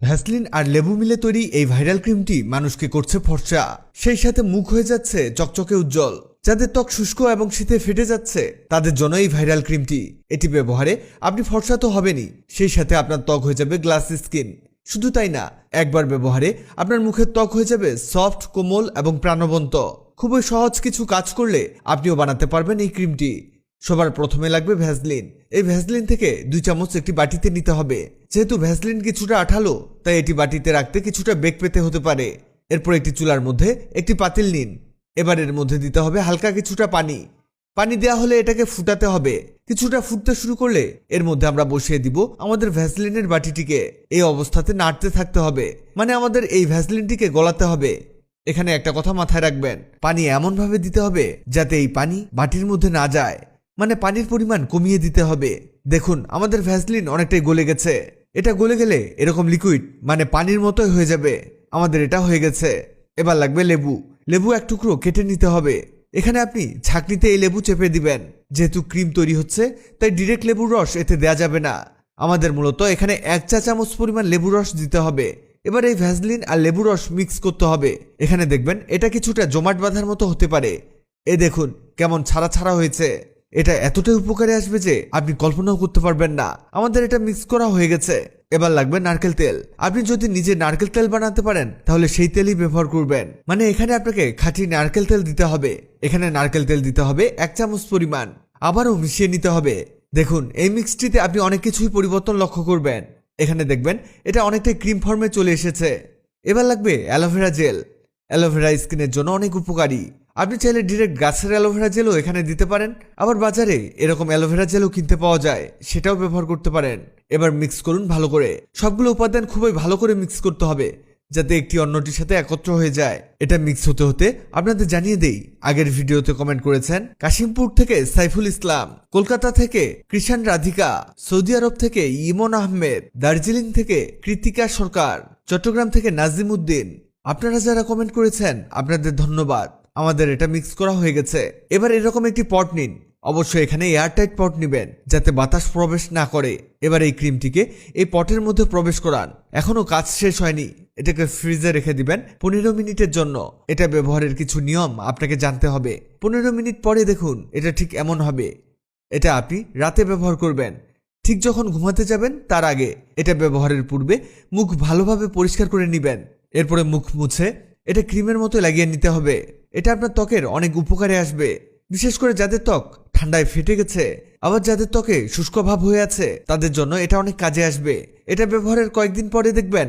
Vaseline আর লেবু মিলে তৈরি এই ভাইরাল ক্রিমটি মানুষকে করছে ফর্সা, সেই সাথে মুখ হয়ে যাচ্ছে চকচকে উজ্জ্বল। যাদের ত্বক শুষ্ক এবং শীতে ফেটে যাচ্ছে তাদের জন্য এই ভাইরাল ক্রিমটি। এটি ব্যবহারে আপনি ফর্সা তো হবেনই, সেই সাথে আপনার ত্বক হয়ে যাবে গ্লাস স্কিন। শুধু তাই না, একবার ব্যবহারে আপনার মুখের ত্বক হয়ে যাবে সফট, কোমল এবং প্রাণবন্ত। খুবই সহজ কিছু কাজ করলে আপনিও বানাতে পারবেন এই ক্রিমটি। সবার প্রথমে লাগবে ভ্যাসলিন। এই ভ্যাসলিন থেকে 2 চামচ একটি বাটিতে নিতে হবে। যেহেতু ভ্যাসলিন কিছুটা আঠালো, তাই এটি বাটিতে রাখতে কিছুটা বেগ পেতে হতে পারে। এরপর একটি চুলার মধ্যে একটি পাতিল নিন। এবার এর মধ্যে দিতে হবে হালকা কিছুটা পানি। পানি দেওয়া হলে এটাকে ফুটাতে হবে। কিছুটা ফুটতে শুরু করলে এর মধ্যে আমরা বসিয়ে দিব আমাদের ভ্যাসলিনের বাটিটিকে। এই অবস্থাতে নাড়তে থাকতে হবে, মানে আমাদের এই ভ্যাসলিনটিকে গলাতে হবে। এখানে একটা কথা মাথায় রাখবেন, পানি এমনভাবে দিতে হবে যাতে এই পানি বাটির মধ্যে না যায়, মানে পানির পরিমাণ কমিয়ে দিতে হবে। দেখুন, আমাদের ভ্যাসলিন অনেকটাই গলে গেছে। এটা গলে গেলে এরকম লিকুইড, মানে পানির মতোই হয়ে যাবে। আমাদের এটা হয়ে গেছে। এবার লাগবে লেবু। লেবু এক টুকরো কেটে নিতে হবে। এখানে আপনি ছাঁকনিতে এই লেবু চেপে দিবেন। যেহেতু ক্রিম তৈরি হচ্ছে, তাই ডিরেক্ট লেবুর রস এতে দেয়া যাবে না। আমাদের মূলত এখানে 1 চা চামচ পরিমাণ লেবুর রস দিতে হবে। এবার এই ভ্যাসলিন আর লেবুর রস মিক্স করতে হবে। এখানে দেখবেন এটা কিছুটা জমাট বাঁধার মতো হতে পারে। এ দেখুন কেমন ছাড়া ছাড়া হয়েছে। এটা এতটাই উপকারে আসবে যে আপনি কল্পনাও করতে পারবেন না। আমাদের এটা মিক্স করা হয়ে গেছে। এবার লাগবে নারকেল তেল। আপনি যদি নিজে নারকেল তেল বানাতে পারেন তাহলে সেই তেলই ব্যবহার করবেন। মানে এখানে আপনাকে খাঁটি নারকেল তেল দিতে হবে। এখানে নারকেল তেল দিতে হবে 1 চামচ পরিমাণ। আবারও মিশিয়ে নিতে হবে। দেখুন, এই মিক্সটিতে আপনি অনেক কিছুই পরিবর্তন লক্ষ্য করবেন। এখানে দেখবেন এটা অনেকটাই ক্রিম ফর্মে চলে এসেছে। এবার লাগবে অ্যালোভেরা জেল। অ্যালোভেরা স্কিনের জন্য অনেক উপকারী। আপনি চাইলে ডিরেক্ট গাছের অ্যালোভেরা জেলও এখানে দিতে পারেন। আবার বাজারে এরকম অ্যালোভেরা জেলও কিনতে পাওয়া যায়, সেটাও ব্যবহার করতে পারেন। এবার মিক্স করুন ভালো করে। সবগুলো উপাদান খুবই ভালো করে মিক্স করতে হবে যাতে একটি অন্যটির সাথে একত্র হয়ে যায়। এটা মিক্স হতে হতে আপনাদের জানিয়ে দেই, আগের ভিডিওতে কমেন্ট করেছেন কাশিমপুর থেকে সাইফুল ইসলাম, কলকাতা থেকে কৃষাণ রাধিকা, সৌদি আরব থেকে ইমন আহমেদ, দার্জিলিং থেকে কৃতিকা সরকার, চট্টগ্রাম থেকে নাজিম উদ্দিন। আপনারা যারা কমেন্ট করেছেন আপনাদের ধন্যবাদ। আমাদের এটা মিক্স করা হয়ে গেছে। এবার এরকম একটি পট নিন। অবশ্যই এখানে এয়ারটাইট পট নেবেন যাতে বাতাস প্রবেশ না করে। এবার এই ক্রিমটিকে এই পটের মধ্যে প্রবেশ করান। এখনো কাজ শেষ হয়নি। এটাকে ফ্রিজে রেখে দিবেন 15 মিনিটের জন্য। এটা ব্যবহারের কিছু নিয়ম আপনাকে জানতে হবে। 15 মিনিট পরে দেখুন এটা ঠিক এমন হবে। এটা আপনি রাতে ব্যবহার করবেন, ঠিক যখন ঘুমাতে যাবেন তার আগে। এটা ব্যবহারের পূর্বে মুখ ভালোভাবে পরিষ্কার করে নেবেন। এরপরে মুখ মুছে এটা ক্রিমের মতো লাগিয়ে নিতে হবে। এটা আপনার ত্বকের অনেক উপকারে আসবে, বিশেষ করে যাদের ত্বক ঠান্ডায় ফেটে গেছে, আবার যাদের ত্বকে শুষ্ক ভাব হয়ে আছে তাদের জন্য এটা অনেক কাজে আসবে। এটা ব্যবহারের কয়েকদিন পরে দেখবেন